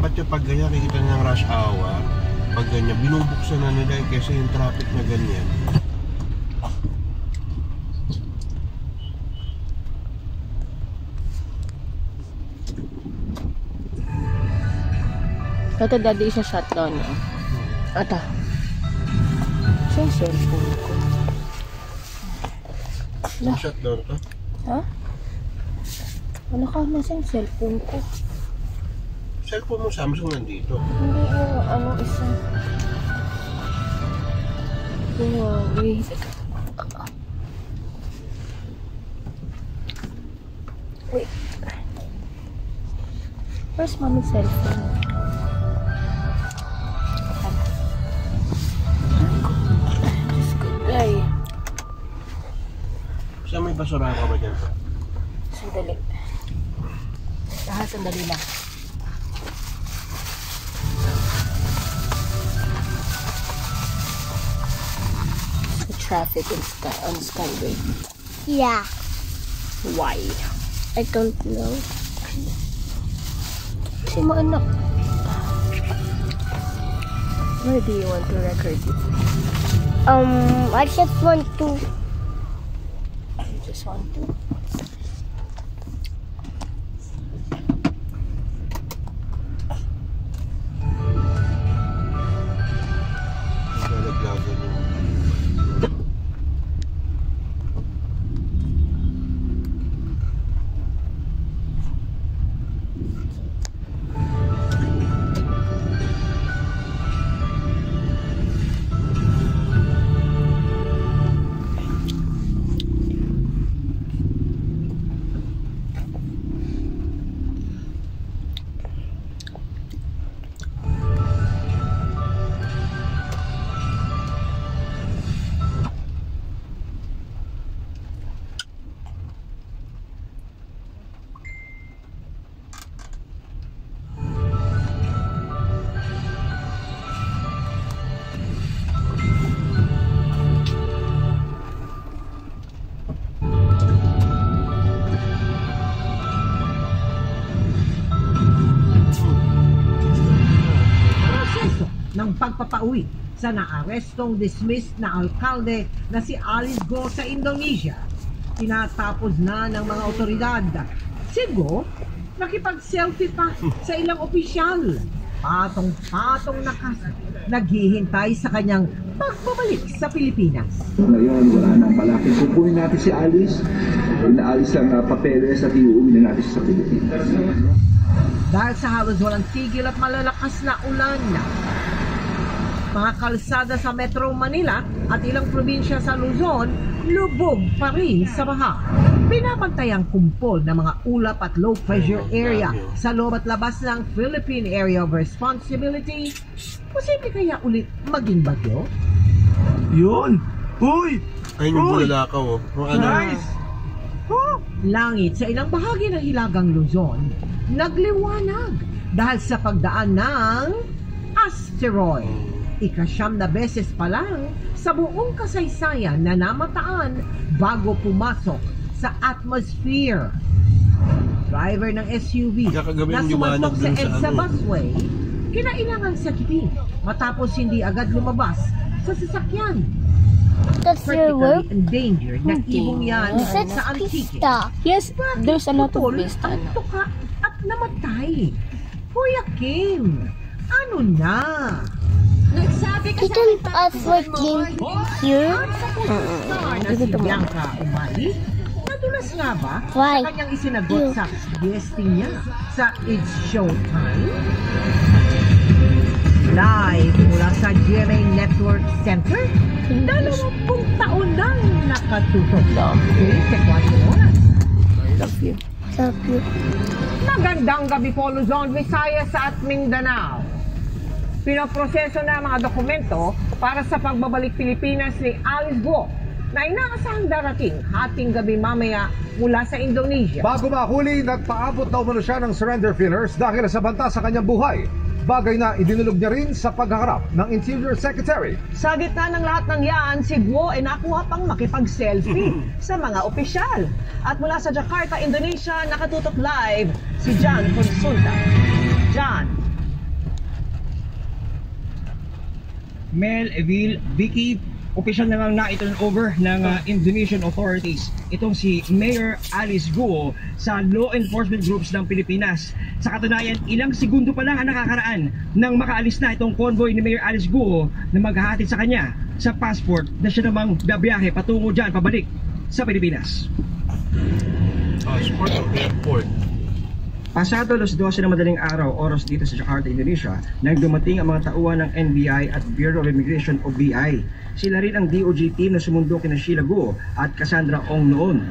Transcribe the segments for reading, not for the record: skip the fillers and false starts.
dapat yung pag ganyan, kikita ng rush hour, pag ganyan, binubuksan na nila kasi yung traffic na ganyan. Ito daddy isa shutdown eh. Ata. Siya yung cellphone ko. Ano shutdown to? Ha? Ano ka? Nasa yung cellphone ko? Cellphone mo Samsung nandito. Hindi yung ano isa. Huawei. Wait. Where's mommy's cellphone? Ay. Saan may basura ka ba dyan? Sandali. Sandali lang. The traffic on Skyway. Yeah. Why? I don't know. Kasi maanak. Where do you want to record it? I just want to. You just want to? Ng pagpapauwi sa naarestong dismissed na alkalde na si Alice Go sa Indonesia. Tinatapos na ng mga otoridad. Si Go, nakipag-selfie pa sa ilang opisyal. Patong-patong naghihintay sa kanyang pagbabalik sa Pilipinas. Ngayon, wala nang malaki. Kukunin natin si Alice, inaalis ang papeles at iuwi na natin sa Pilipinas. Dahil sa halos walang tigil at malalakas na ulan, mga kalsada sa Metro Manila at ilang probinsya sa Luzon, lubog pa rin sa baha. Binabantayang kumpol ng mga ulap at low pressure area sa loob at labas ng Philippine Area of Responsibility. Posible kaya ulit maging bagyo? Yun! Uy! Ayun yung bulalakaw oh. Nice! Langit sa ilang bahagi ng Hilagang Luzon nagliwanag dahil sa pagdaan ng asteroid. Ika-siyam na beses pa lang sa buong kasaysayan na namataan bago pumasok sa atmosphere. Driver ng SUV na sumantok sa EDSA busway, kinailangan sakitin matapos hindi agad lumabas sa sasakyan. Critically endangered na ibong yan sa Antique. Yes, there's a lot of vista. At namatay. Kuya Kim, ano na? Didn't us working here? Na si Bianca Umali, nadulas nga ba Why? sa kanyang isinagot sa guesting niya sa It's Showtime? Live mula sa GMA Network Center, 20 taon nang nakatutok. Love you. Love you. Magandang gabi po Luzon, Visayas at Mindanao. Pinoproseso na mga dokumento para sa pagbabalik Pilipinas ni Alice Go na inaasahang darating hating gabi mamaya mula sa Indonesia. Bago mahuli, nagpaabot na umano siya ng surrender feelers dahil sa banta sa kanyang buhay. Bagay na idinulog niya rin sa paghaharap ng Interior Secretary. Sa gitna ng lahat ng yan, si Guo ay nakuha pang makipag-selfie sa mga opisyal. At mula sa Jakarta, Indonesia, nakatutok live si John Consulta. John. Mel, Evil, Vicky, opisyal na lang na i-turn over ng Indonesian authorities itong si Mayor Alice Guo sa law enforcement groups ng Pilipinas. Sa katunayan, ilang segundo pa lang ang nakakaraan nang makaalis na itong convoy ni Mayor Alice Guo na maghahatid sa kanya sa passport na siya namang babiyahe patungo dyan, pabalik sa Pilipinas. Passport of airport. Pasado alas 12 ng madaling araw, oras dito sa Jakarta, Indonesia, nang dumating ang mga tauhan ng NBI at Bureau of Immigration o BI. Sila rin ang DOJ team na sumundo kina Sheila Guo at Cassandra Ong noon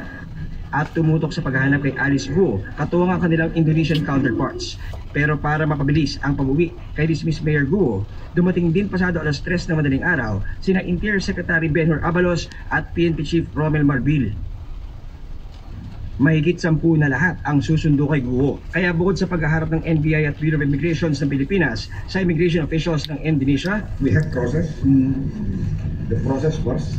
at tumutok sa paghahanap kay Alice Guo, katuwang ang kanilang Indonesian counterparts. Pero para mapabilis ang pag-uwi kay dismissed Mayor Guo, dumating din pasado alas 3 ng madaling araw sina Interior Secretary Benhur Abalos at PNP Chief Romel Marbil. Mahigit 10 na lahat ang susundo kay Guo. Kaya bukod sa paghaharap ng NBI at Bureau of Immigrations ng Pilipinas sa immigration officials ng Indonesia, we have process. The process was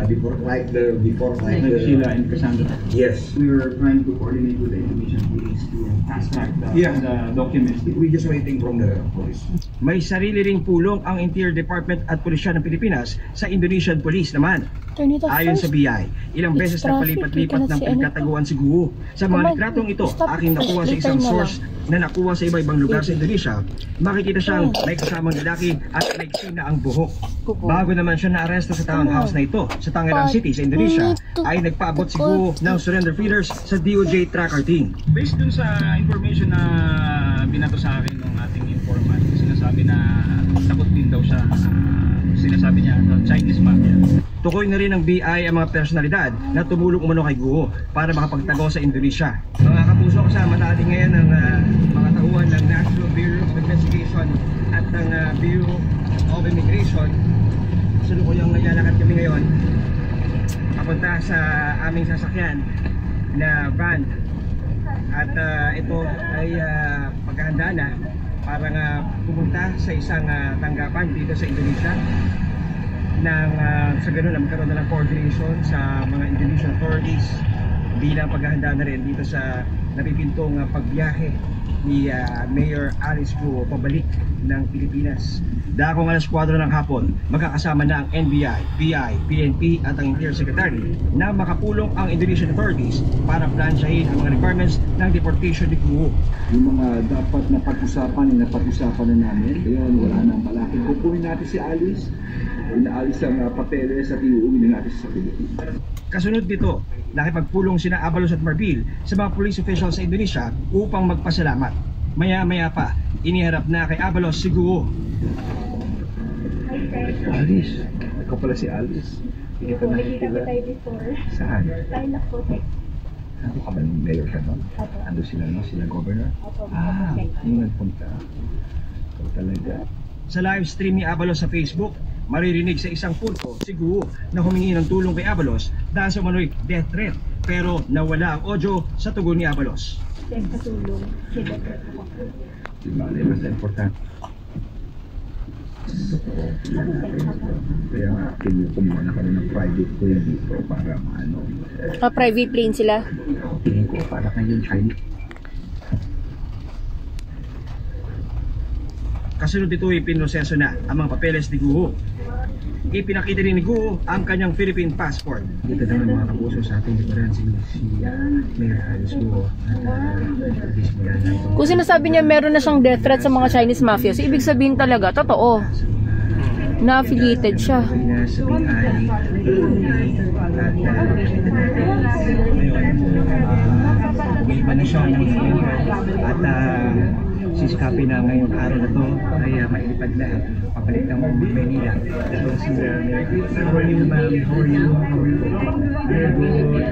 before Sheila and Cassandra. yes. We were trying to coordinate with the Indonesian police to fast track the documents. We just waiting from the police. May sarili ring pulong ang Interior Department at Pulisya ng Pilipinas sa Indonesian Police naman. Ayon sa BI, ilang beses nagpalipat-lipat ng pinagkataguan si Guo. Sa mga litratong ito, aking nakuha sa isang source na nakuha sa iba-ibang lugar sa Indonesia, makikita siyang may kasamang lalaki at naiksi na ang buhok. Bago naman siya naaresto sa townhouse na ito sa Tangerang City sa Indonesia, ay nagpaabot si Guo ng surrender feeders sa DOJ tracker team. Based dun sa information na binato sa akin ng ating informant, sinasabi na takot din daw siya, sinasabi niya Chinese mafia. Tukoy na rin ng BI ang mga personalidad na tumulong umano kay Guo para makapagtago sa Indonesia. Mga kapuso, kasama natin ngayon ang mga tauhan ng National Bureau of Investigation at ng Bureau of Immigration. Sulukuyang naglalakad kami ngayon papunta sa aming sasakyan na van. At ito ay paghahanda na para pumunta sa isang tanggapan dito sa Indonesia nang sa ganun na magkaroon na ng coordination sa mga Indonesian authorities bilang paghahanda na rin dito sa napipintong pagbiyahe ni Mayor Alice Guo pabalik ng Pilipinas. Dakong alas 4 ng hapon, magkakasama na ang NBI, BI, PNP at ang Interior Secretary na makapulong ang Indonesian authorities para plansyahin ang mga requirements ng deportation ni Guo. Yung mga dapat na pag-usapan, napag-usapan na namin. Ngayon, wala nang malaki. Kukunin natin si Alice. Inaalis ang papeles at iuwi na natin sa Pilipinas. Kasunod dito, nakipagpulong sina Abalos at Marbil sa mga police officials sa Indonesia upang magpasalamat. Maya-maya pa, iniharap na kay Abalos si Guo. Alice, ikaw pala si Alice. Hindi ka nakikita. Saan? Ano ka ba ng mayor ka doon? Ando sila, no? Sila governor? Yung nagpunta. Ikaw talaga. Sa live stream ni Abalos sa Facebook, maririnig sa isang punto si Guo na humingi ng tulong kay Abalos dahil sa umano'y death threat, pero nawala ang audio sa tugon ni Abalos. Diba, basta importante. Kaya nga, kumuha na kami ng private plane dito para maano. Private plane sila? Tingin ko, para kayong Chinese. Kasunod dito ay pinroseso na ang mga papeles ni Guo. Ipinakita rin ni Guo ang kanyang Philippine passport. Dito naman mga kapuso sa ating lipunan si Mayor Alice Guo at Kung sinasabi niya meron na siyang death threat sa mga Chinese mafia, so ibig sabihin talaga, totoo. Na-affiliated siya. Sa BI at Umiba na siya ng at sisikapin na ngayong araw na to ay mailipad na papalik ng Manila. Ito si how are you, ma'am? How are you? Very good.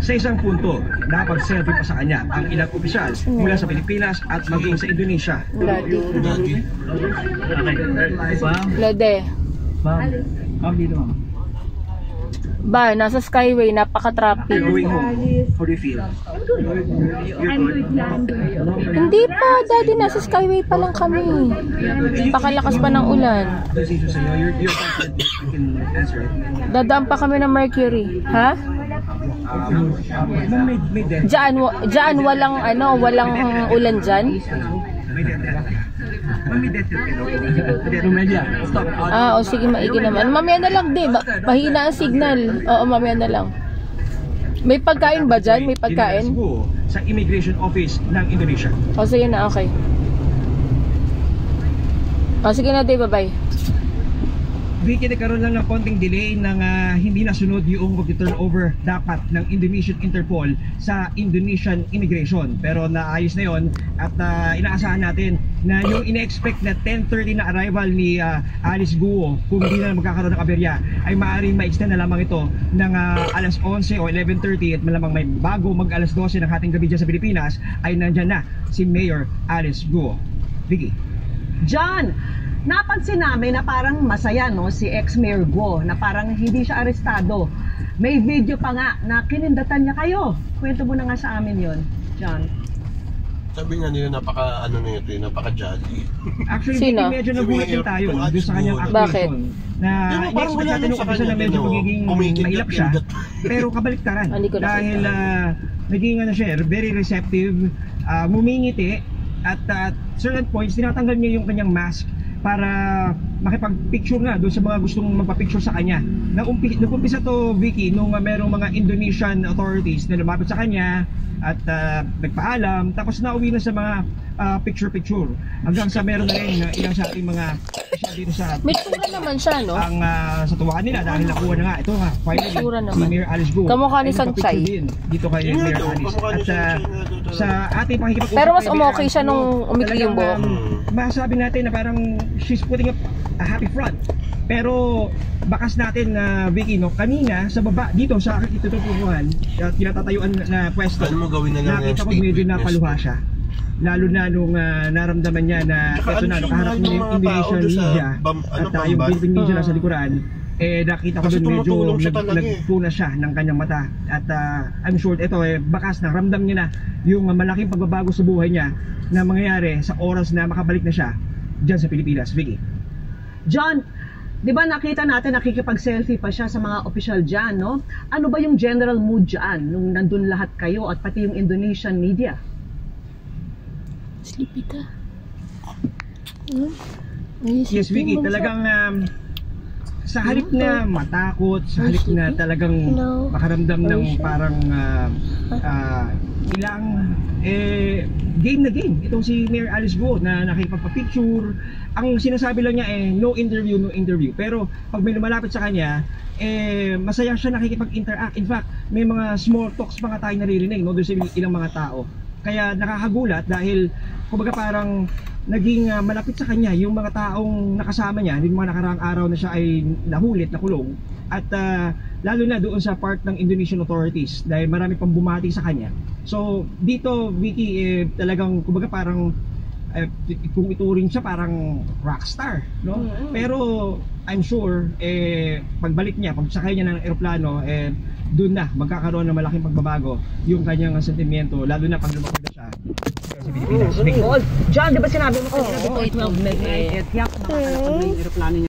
Sa isang punto, napag-selfie pa sa kanya ang ilang opisyal mula sa Pilipinas at maging sa Indonesia. Lade. Ma'am, dito ma'am. Ba, nasa Skyway, napaka-traffic. Going home, how do you feel? Hindi pa, daddy, nasa Skyway pa lang kami. Pakalakas pa ng ulan. Dadaan pa kami ng Mercury. Ha? Diyan walang walang ulan diyan. May death threat ka. May death threat ka. Rumelia, stop. O sige, maigi naman. Mamaya na lang, di. Mahina ang signal. Oo, mamaya na lang. May pagkain ba dyan? May pagkain? Sa Immigration Office ng Indonesia. O sige na, okay. O sige na, di, bye-bye. Vicky, nagkaroon lang ng konting delay ng hindi nasunod yung mag-turnover dapat ng Indonesian Interpol sa Indonesian Immigration. Pero naayos na yon at inaasahan natin na yung ina-expect na 10:30 na arrival ni Alice Guo, kung hindi na magkakaroon ng aberya, ay maaaring ma-extend na lamang ito ng alas 11 o 11:30 at malamang may bago mag-alas 12 ng hating gabi dyan sa Pilipinas ay nandyan na si Mayor Alice Guo. Vicky. John, napansin namin na parang masaya, no, si ex-Mayor Guo, na parang hindi siya arestado. May video pa nga na kinindatan niya kayo. Kwento mo na nga sa amin yon, John. Sabi nga nila napaka-jolly. Actually, Sino? medyo nagulat din tayo doon sa kanyang Bakit? na parang in-expect wala natin naman nung sa umpisa na kanya, medyo magiging mailap siya. Pero kabaliktaran. Hindi ko nakita. Dahil naging siya, very receptive, ngumingiti, at certain points, tinatanggal niya yung kanyang mask para makipag-picture nga doon sa mga gustong magpa-picture sa kanya. Nag-umpisa to, Vicky, nung merong mga Indonesian authorities na lumapit sa kanya at nagpaalam, tapos nauwi na sa mga picture-picture. Hanggang sa meron na rin ilang sa ating mga dito sa May tsura naman siya, no? ang sa tuwaan nila dahil nakuha na nga ito nga finally Tsura si naman. Mayor Alice Guo Kamukha ni ay nagpa-picture Sanchay. din dito kay Mayor Alice at sa ating pakikipag-usap Pero mas kay Mayor umokay Alice siya Guo, nung umikli yung buhok. masabi natin na parang she's putting up a happy front. Pero bakas natin na Vicky, no, kanina sa baba dito sa aking itututuhan at kinatatayuan na pwesto, Ano mo gawin na lang nakita yung ko medyo statement napaluha siya. Lalo na nung naramdaman niya na ito na, kaharap niya yung Indonesian media at yung Philippine media nasa likuran, nakita ko Kasi doon medyo tumutulong siya talaga nagpuna siya ng kanyang mata. At I'm sure ito bakas na ramdam niya na yung malaking pagbabago sa buhay niya na mangyayari sa oras na makabalik na siya dyan sa Pilipinas. Vicky. John, di ba nakita natin nakikipag-selfie pa siya sa mga official dyan, no? Ano ba yung general mood dyan nung nandun lahat kayo at pati yung Indonesian media? Sleepy ka. Yes, Vicky, talagang sa halip na matakot, sa halip na talagang makaramdam ng parang ilang game na game itong si Mayor Alice Guo na nakipagpa-picture. Ang sinasabi lang niya no interview, pero pag may lumalapit sa kanya masaya siya nakikipag-interact. In fact, may mga small talks pa nga tayo naririnig, no, doon sa ilang mga tao. Kaya nakakagulat dahil kumbaga parang naging malapit sa kanya yung mga taong nakasama niya yung mga nakaraang araw na siya ay nahulit, nakulong. At lalo na doon sa part ng Indonesian authorities dahil marami pang bumati sa kanya. So dito, Vicky, talagang kumbaga parang kung ituring siya parang rockstar, no? Pero I'm sure pagbalik niya, pagsakay niya ng eroplano, doon na magkakaroon ng malaking pagbabago yung kanyang sentimiento, lalo na pag lumapit na siya sa Pilipinas. John, di ba sinabi mo kanina before 12 midnight, tiyak makakalap ng eroplano niya?